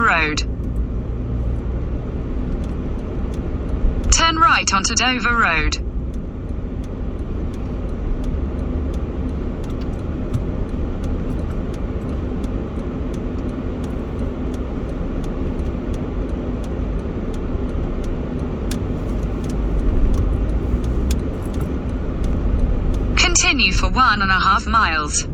Road. Turn right onto Dover Road. Continue for 1.5 miles.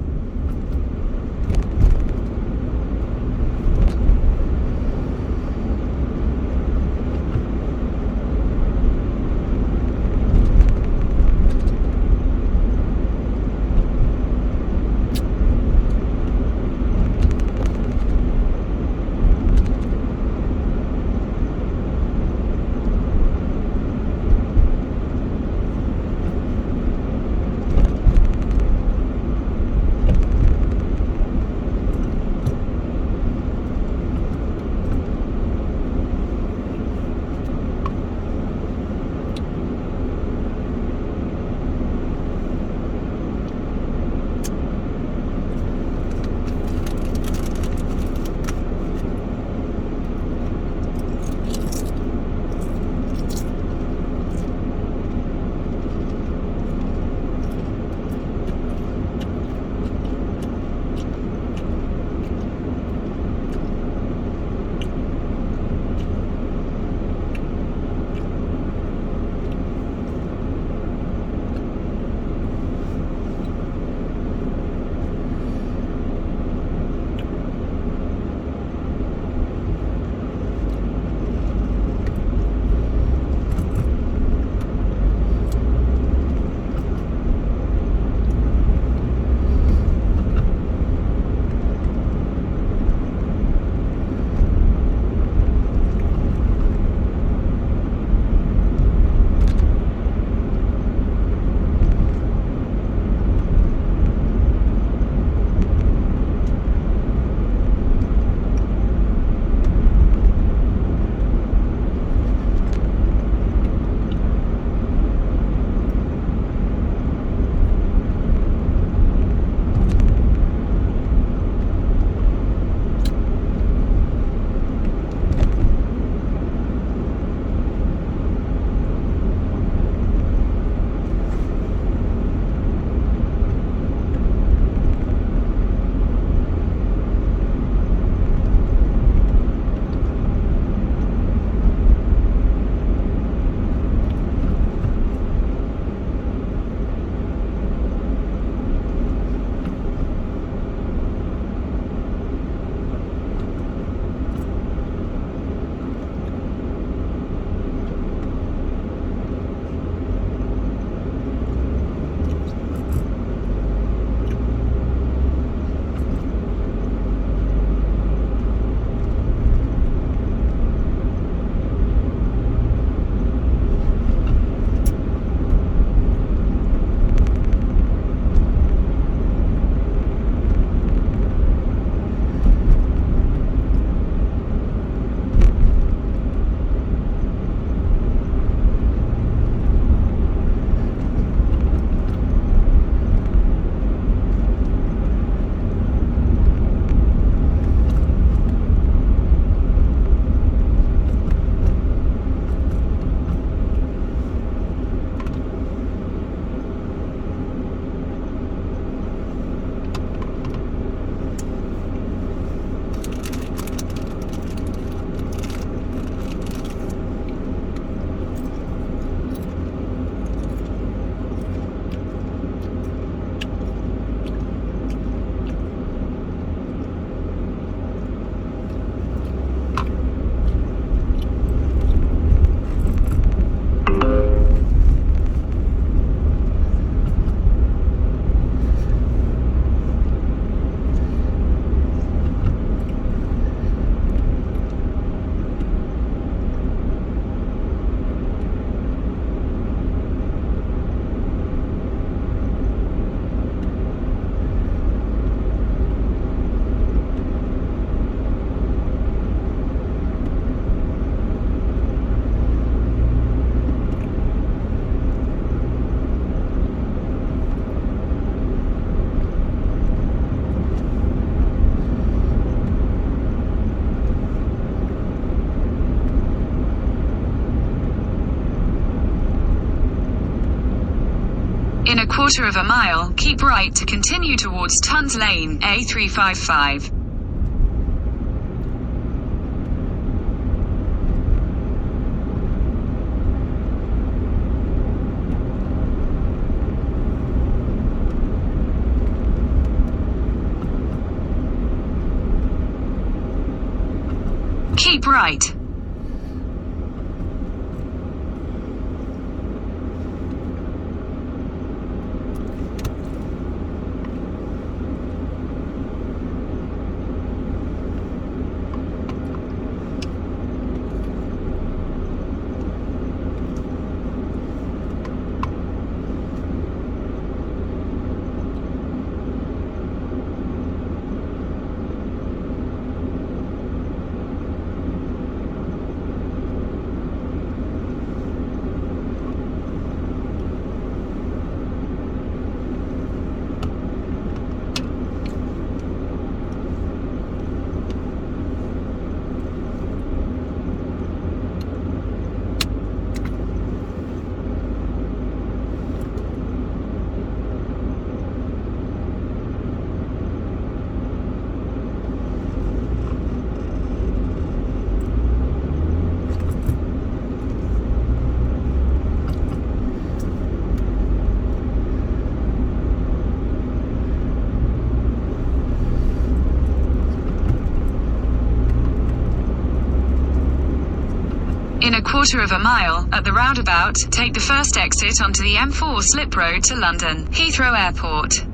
quarter of a mile, keep right to continue towards Tons Lane, A355. Keep right. In a quarter of a mile, at the roundabout, take the first exit onto the M4 slip road to London Heathrow Airport.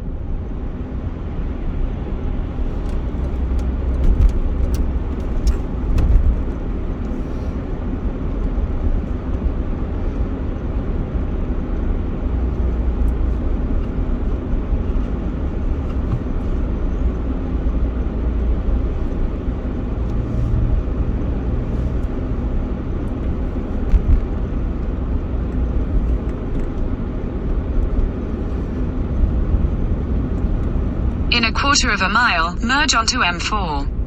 In a quarter of a mile, merge onto M4.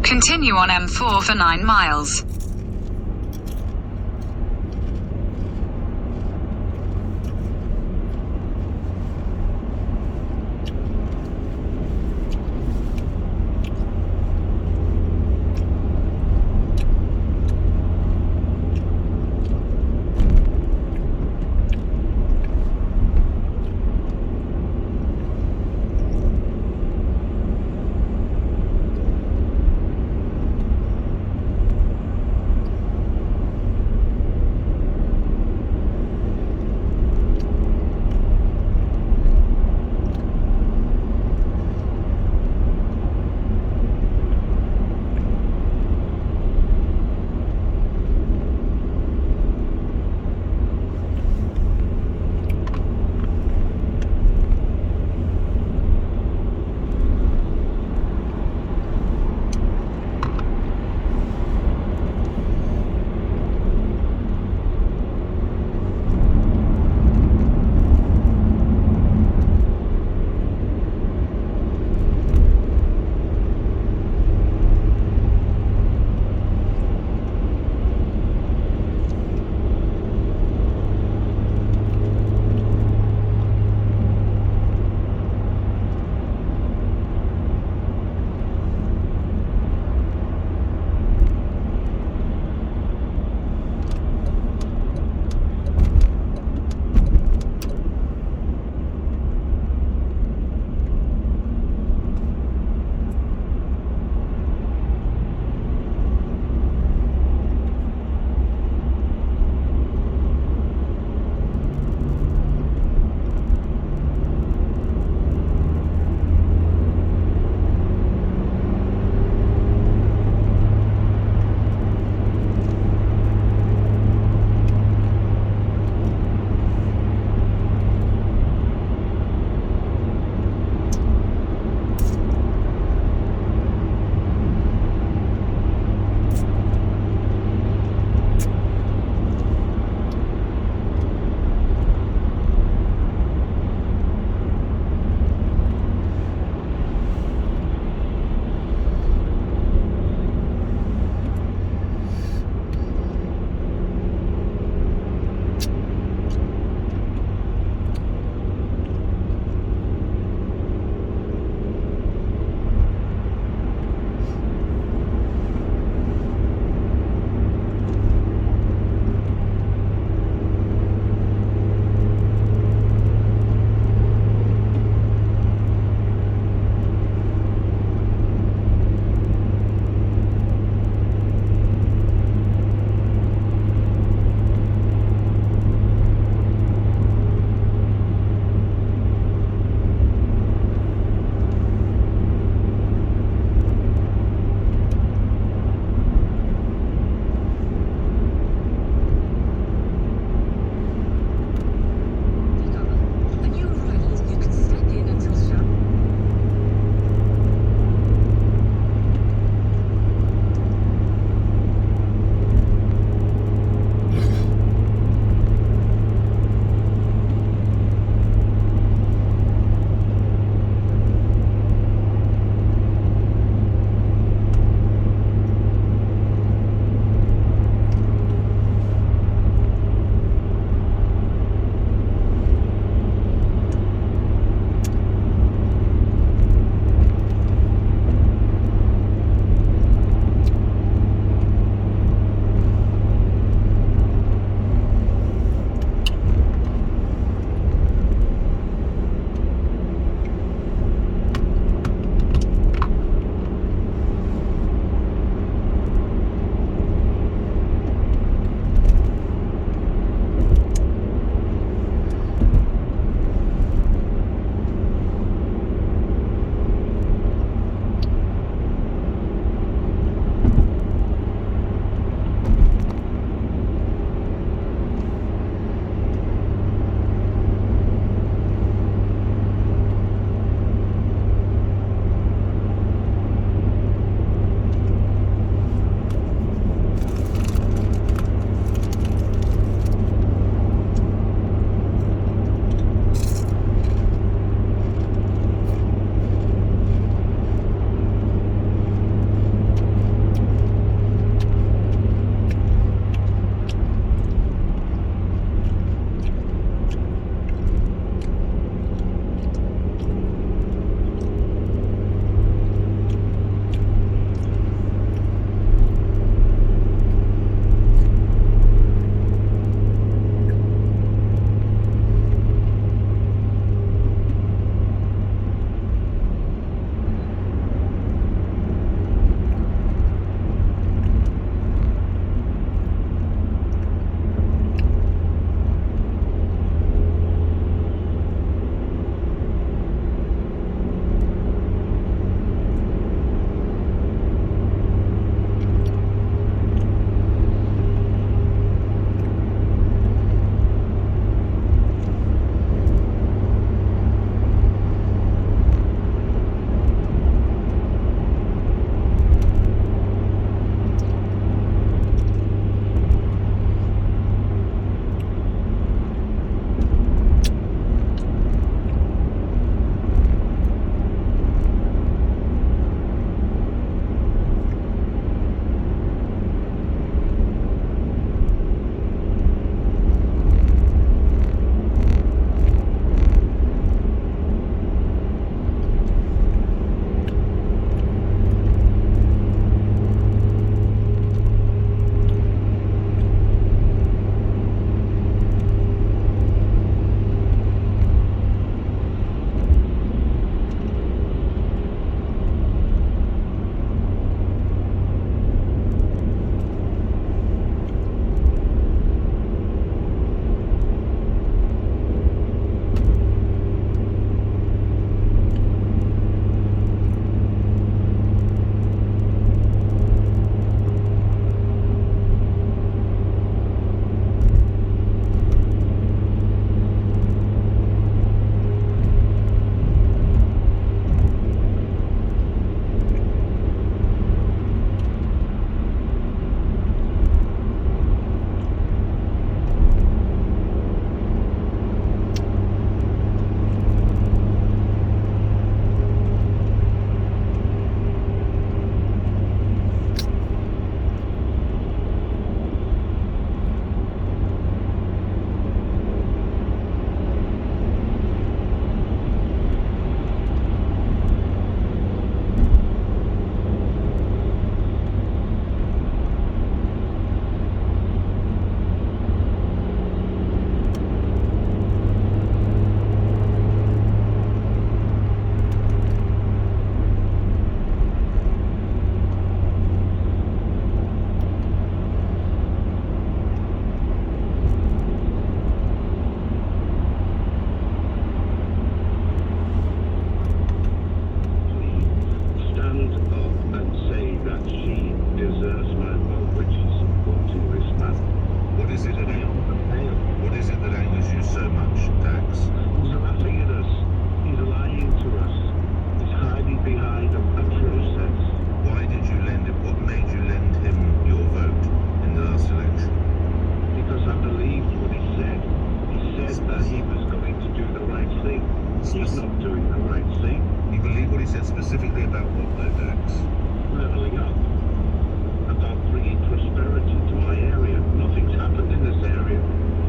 Continue on M4 for 9 miles. he was going to do the right thing. He's not doing the right thing. You believe what he said specifically about what, though, Dax? Levelling up. About bringing prosperity to my area. Nothing's happened in this area.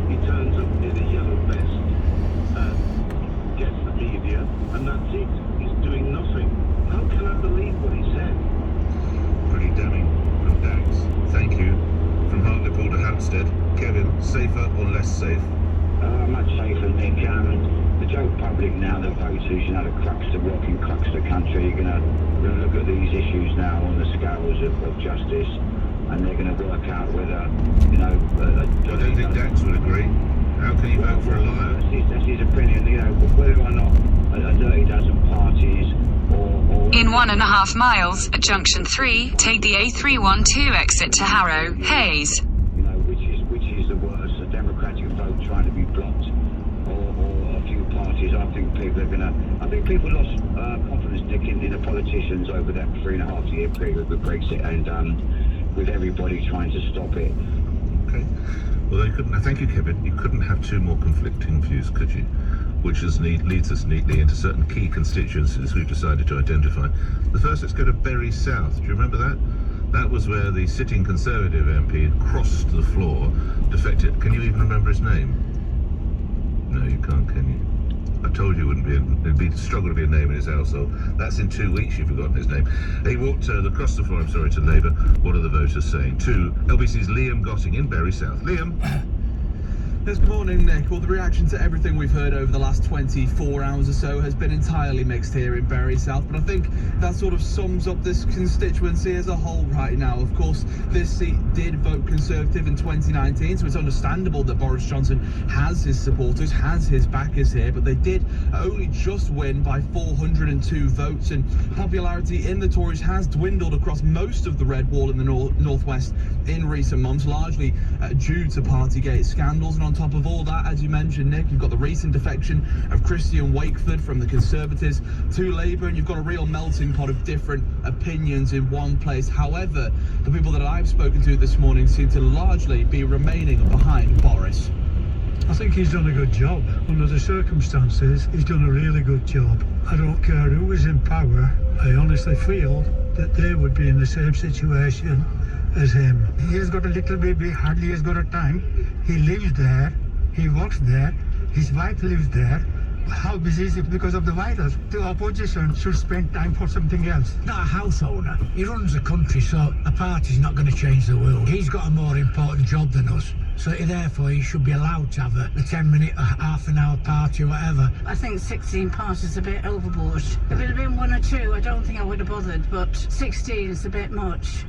He turns up in a yellow vest, gets the media, and that's it. He's doing nothing. How can I believe what he said? Pretty damning from Dax. Thank you. From Hartlepool to Hampstead. Kevin, safer or less safe? Much safer, Nick. The general public now, the voters, the crux of rock and crux of the country, are going to look at these issues now on the scales of justice, and they're going to work out whether, I don't think Dax would agree. How can you vote for a liar? That's his opinion, whether or not a dirty dozen parties or... In 1.5 miles, at junction 3, take the A312 exit to Harrow, Hayes. Which is the worst, a democratic vote trying to be blocked, or a few parties. I think people lost confidence, Nick, in the politicians over that 3.5 year period with Brexit, and with everybody trying to stop it. Okay. Well, they couldn't. Thank you, Kevin. You couldn't have two more conflicting views, could you? Which leads us neatly into certain key constituencies we've decided to identify. The first, let's go to Bury South. Do you remember that? That was where the sitting Conservative MP crossed the floor, defected. Can you even remember his name? No, you can't, can you? I told you it'd be struggle to be a name in his household. That's in 2 weeks you've forgotten his name. He walked across the floor, to Labour. What are the voters saying? To LBC's Liam Gotting in Bury South. Liam? Yes, good morning, Nick. Well, the reaction to everything we've heard over the last 24 hours or so has been entirely mixed here in Bury South, but I think that sort of sums up this constituency as a whole right now. Of course, this seat did vote Conservative in 2019, so it's understandable that Boris Johnson has his supporters, has his backers here, but they did only just win by 402 votes, and popularity in the Tories has dwindled across most of the Red Wall in the northwest in recent months, largely due to Partygate scandals. And on top of all that, as you mentioned, Nick, you've got the recent defection of Christian Wakeford from the Conservatives to Labour, and you've got a real melting pot of different opinions in one place. However, the people that I've spoken to this morning seem to largely be remaining behind Boris. I think he's done a good job. Under the circumstances, he's done a really good job. I don't care who is in power. I honestly feel that they would be in the same situation as him. He has got a little baby, hardly has got a time. He lives there, he works there, his wife lives there. How busy is it because of the virus? The opposition should spend time for something else. Not a house owner. He runs the country, so a party's not going to change the world. He's got a more important job than us. So therefore he should be allowed to have a 10-minute, half an hour party or whatever. I think 16 parties is a bit overboard. If it had been 1 or 2, I don't think I would have bothered, but 16 is a bit much.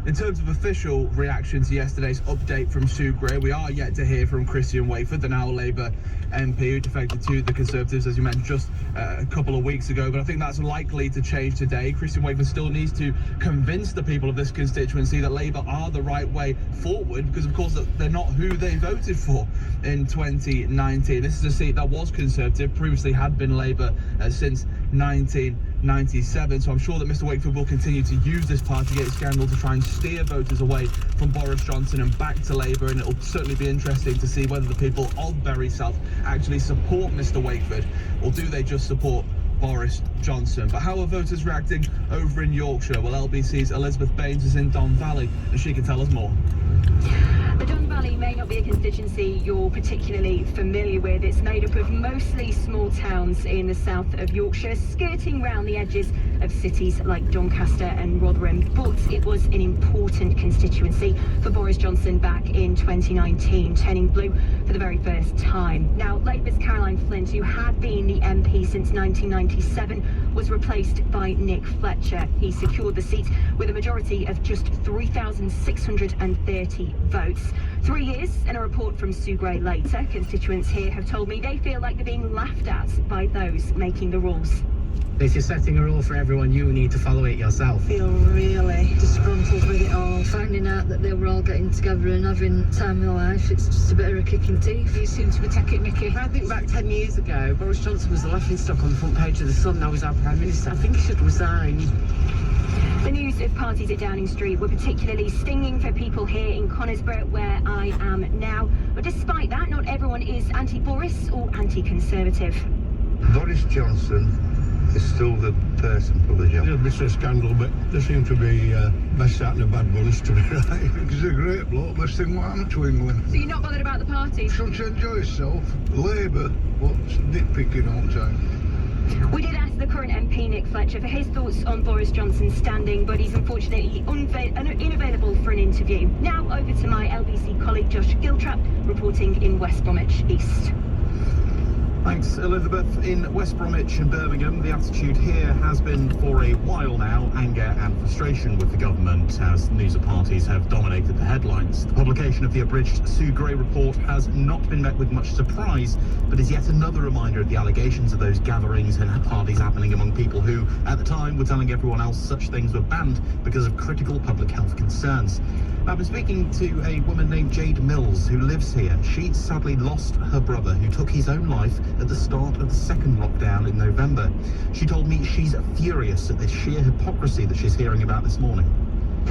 In terms of official reaction to yesterday's update from Sue Gray, we are yet to hear from Christian Wakeford, the now Labour MP who defected to the Conservatives, as you mentioned, just a couple of weeks ago. But I think that's likely to change today. Christian Wakeford still needs to convince the people of this constituency that Labour are the right way forward, because of course they're not who they voted for in 2019. This is a seat that was Conservative, previously had been Labour since 1997, so I'm sure that Mr Wakeford will continue to use this Partygate scandal to try and steer voters away from Boris Johnson and back to Labour, and it'll certainly be interesting to see whether the people of Bury South actually support Mr Wakeford, or do they just support Boris Johnson. But how are voters reacting over in Yorkshire? Well, LBC's Elizabeth Baines is in Don Valley, and she can tell us more. The Don Valley may not be a constituency you're particularly familiar with. It's made up of mostly small towns in the south of Yorkshire, skirting round the edges of cities like Doncaster and Rotherham. But it was an important constituency for Boris Johnson back in 2019, turning blue for the very first time. Now, Labour's Caroline Flint, who had been the MP since 1997, was replaced by Nick Fletcher. He secured the seat with a majority of just 3,630 votes. 3 years and a report from Sue Gray later, constituents here have told me they feel like they're being laughed at by those making the rules. If you're setting a rule for everyone, you need to follow it yourself. I feel really disgruntled with it all. Finding out that they were all getting together and having time of their life, it's just a bit of a kick in teeth. You seem to be taking Mickey. I think back 10 years ago, Boris Johnson was the laughingstock on the front page of the Sun. Now he's our Prime Minister. I think he should resign. The news of parties at Downing Street were particularly stinging for people here in Conisbrough, where I am now. But despite that, not everyone is anti-Boris or anti-Conservative. Boris Johnson is still the person for the job. It'll be a scandal, but there seem to be best out and a bad bunch, to be right. He's a great bloke, best thing what happened to England. So you're not bothered about the party? Shouldn't enjoy yourself. Labour, what's nitpicking all the time. We did ask the current MP, Nick Fletcher, for his thoughts on Boris Johnson's standing, but he's unfortunately unavailable for an interview. Now over to my LBC colleague Josh Giltrap, reporting in West Bromwich East. Thanks, Elizabeth. In West Bromwich and Birmingham, the attitude here has been for a while now anger and frustration with the government as news of parties have dominated the headlines. The publication of the abridged Sue Gray report has not been met with much surprise, but is yet another reminder of the allegations of those gatherings and parties happening among people who, at the time, were telling everyone else such things were banned because of critical public health concerns. I've been speaking to a woman named Jade Mills who lives here. She sadly lost her brother, who took his own life at the start of the second lockdown in November. She told me she's furious at the sheer hypocrisy that she's hearing about this morning.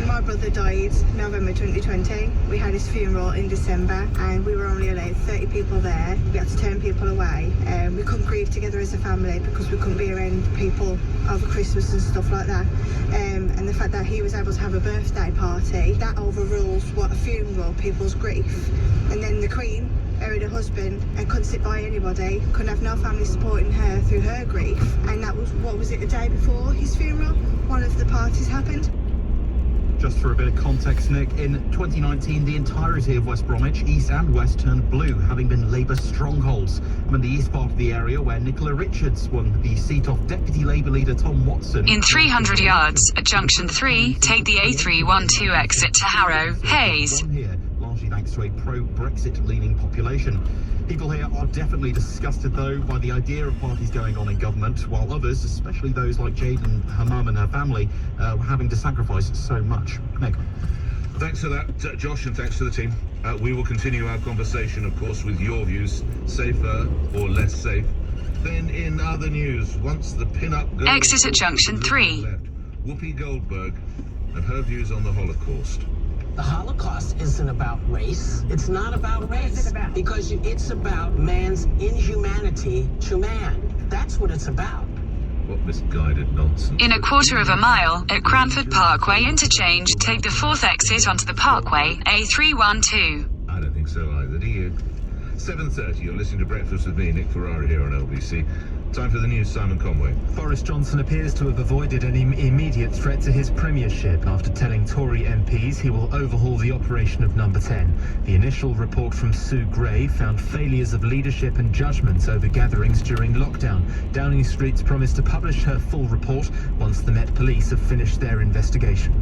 My brother died November 2020. We had his funeral in December and we were only allowed 30 people there. We had to turn people away. We couldn't grieve together as a family because we couldn't be around people over Christmas and stuff like that. And the fact that he was able to have a birthday party, that overrules what a funeral, people's grief. And then the Queen buried her husband and couldn't sit by anybody, couldn't have no family supporting her through her grief. And that was, what was it, the day before his funeral? One of the parties happened. Just for a bit of context, Nick, in 2019, the entirety of West Bromwich, east and west, turned blue, having been Labour strongholds. I'm in the east part of the area where Nicola Richards won the seat off Deputy Labour leader Tom Watson. In 300 yards, at Junction 3, take the A312 exit to Harrow, Hayes. Here, largely thanks to a pro-Brexit leaning population. People here are definitely disgusted, though, by the idea of parties going on in government, while others, especially those like Jade and her mum and her family, were having to sacrifice so much. Nick. Thanks for that, Josh, and thanks to the team. We will continue our conversation, of course, with your views, safer or less safe. Then in other news, once the pin-up girl... Exit at Junction 3. Left, Whoopi Goldberg and her views on the Holocaust. The Holocaust isn't about race. It's not about race. What is it about? Because it's about man's inhumanity to man. That's what it's about. What misguided nonsense. In a quarter of a mile, at Cranford Parkway interchange, take the 4th exit onto the Parkway, A312. I don't think so either, do you? 7:30, you're listening to Breakfast with me, Nick Ferrari, here on LBC. Time for the news, Simon Conway. Boris Johnson appears to have avoided any immediate threat to his premiership after telling Tory MPs he will overhaul the operation of Number 10. The initial report from Sue Gray found failures of leadership and judgment over gatherings during lockdown. Downing Street's promised to publish her full report once the Met Police have finished their investigation.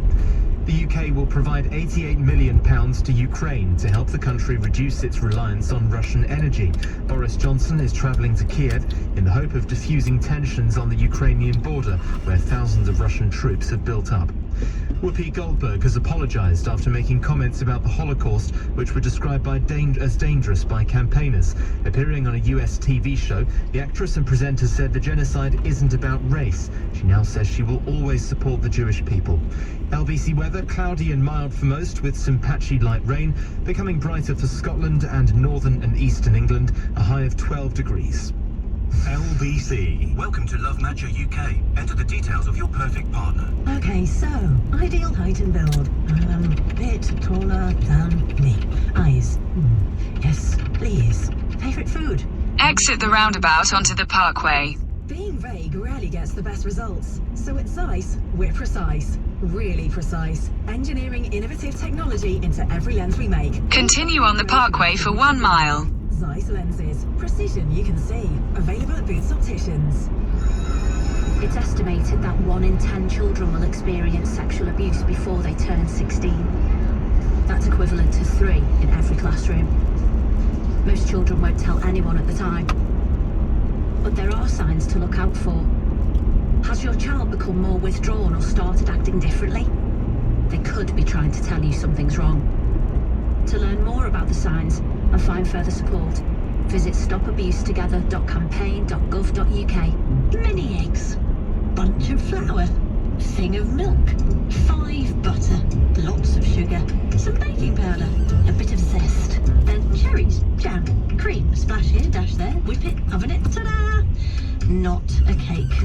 The UK will provide £88 million to Ukraine to help the country reduce its reliance on Russian energy. Boris Johnson is travelling to Kiev in the hope of diffusing tensions on the Ukrainian border, where thousands of Russian troops have built up. Whoopi Goldberg has apologised after making comments about the Holocaust, which were described as dangerous by campaigners. Appearing on a US TV show, the actress and presenter said the genocide isn't about race. She now says she will always support the Jewish people. LBC weather, cloudy and mild for most, with some patchy light rain, becoming brighter for Scotland and northern and eastern England, a high of 12 degrees. LBC. Welcome to Love Matcher UK. Enter the details of your perfect partner. Okay, so, ideal height and build. Bit taller than me. Eyes. Yes, please. Favourite food? Exit the roundabout onto the Parkway. Being vague rarely gets the best results. So at Zeiss, we're precise. Really precise. Engineering innovative technology into every lens we make. Continue on the Parkway for 1 mile. Zeiss lenses. Precision you can see. Available at Boots Opticians. It's estimated that 1 in 10 children will experience sexual abuse before they turn 16. That's equivalent to 3 in every classroom. Most children won't tell anyone at the time. But there are signs to look out for. Has your child become more withdrawn or started acting differently? They could be trying to tell you something's wrong. To learn more about the signs and find further support, visit stopabusetogether.campaign.gov.uk. Mini eggs. Bunch of flour. thing of milk, 5 butter, lots of sugar, some baking powder, a bit of zest, then cherries, jam, cream, splash here, dash there, whip it, oven it, ta-da! Not a cake.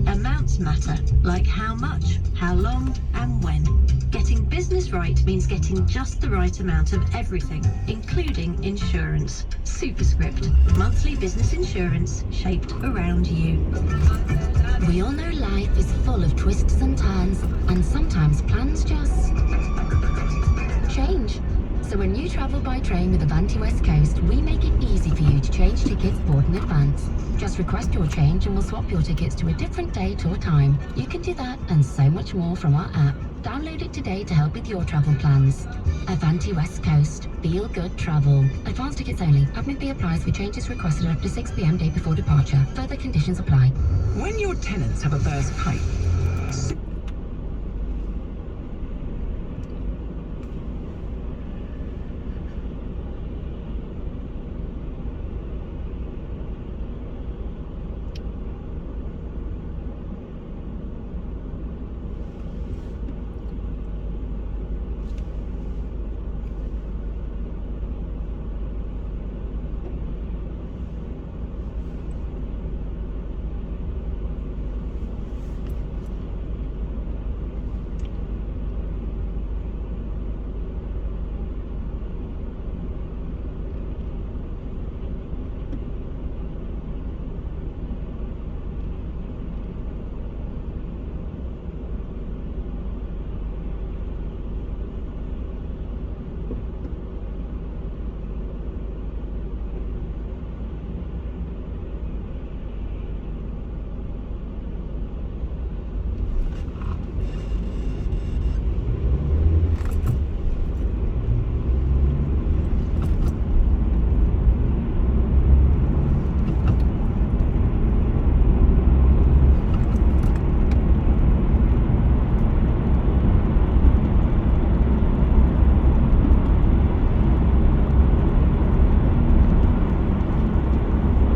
Amounts matter, like how much, how long, and when. Getting business right means getting just the right amount of everything, including insurance. Superscript, monthly business insurance shaped around you. We all know life is full of twists and turns, and sometimes plans just change. So when you travel by train with Avanti West Coast, we make it easy for you to change tickets bought in advance. Just request your change and we'll swap your tickets to a different date or time. You can do that and so much more from our app. Download it today to help with your travel plans. Avanti West Coast. Feel good travel. Advance tickets only. Admin fee applies for changes requested after 6 p.m. day before departure. Further conditions apply. When your tenants have a burst pipe,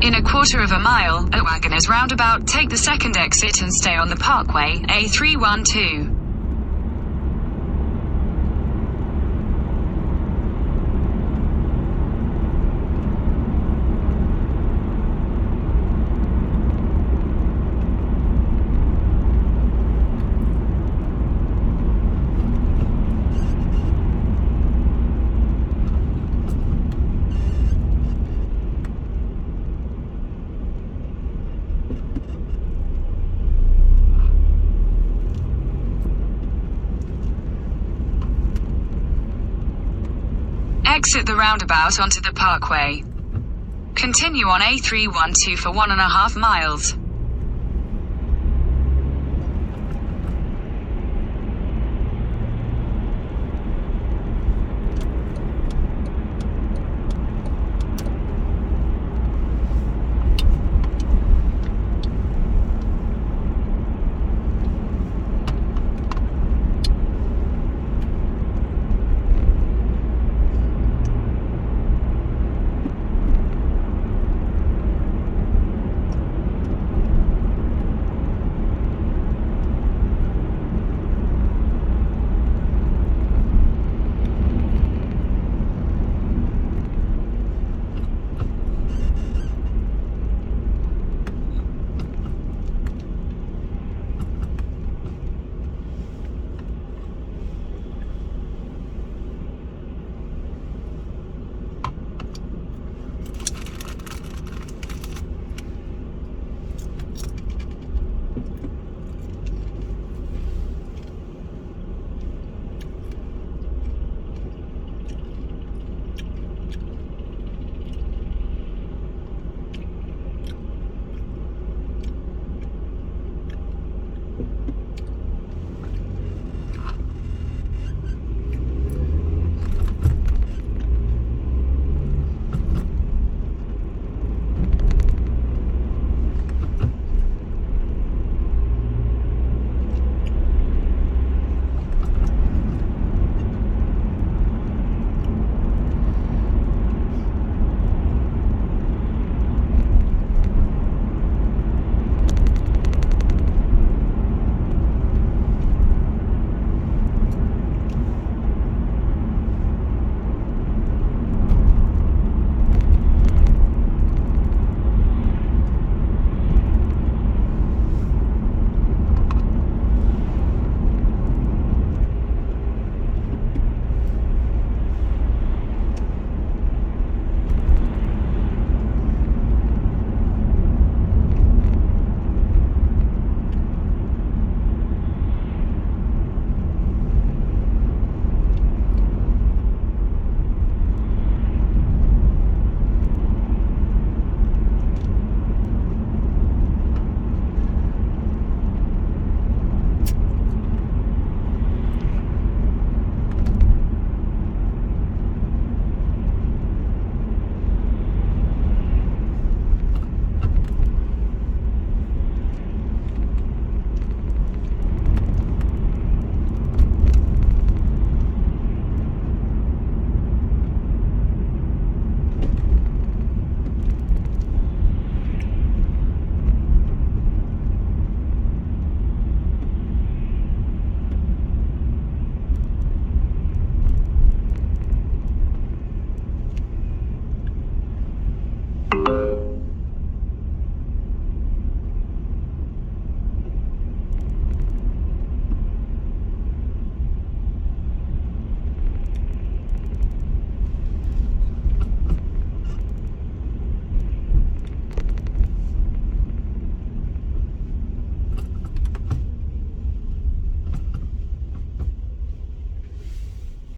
In a quarter of a mile, at Wagoners Roundabout, take the second exit and stay on the Parkway, A312. Exit the roundabout onto the Parkway. Continue on A312 for 1.5 miles.